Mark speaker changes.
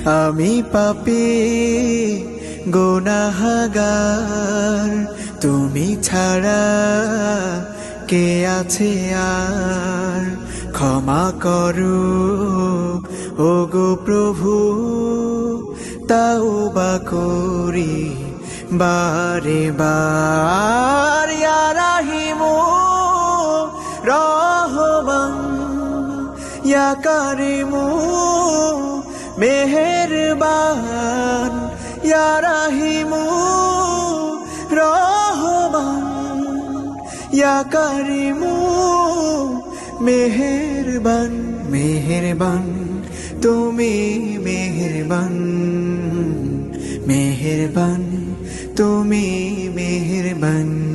Speaker 1: আমি পাপী গুনাহগার, তুমি ছাড়া কে আছে আর? ক্ষমা করো ওগো প্রভু, তাওবা করি বারে বার। ইয়া রাহিমু রহমান, ইয়া কারিমু মেহেরবান, ইয়া রাহিমু রহমান, ইয়া কারিমু মেহেরবান। মেহেরবান তুমি মেহেরবান, মেহেরবান তুমি মেহেরবান।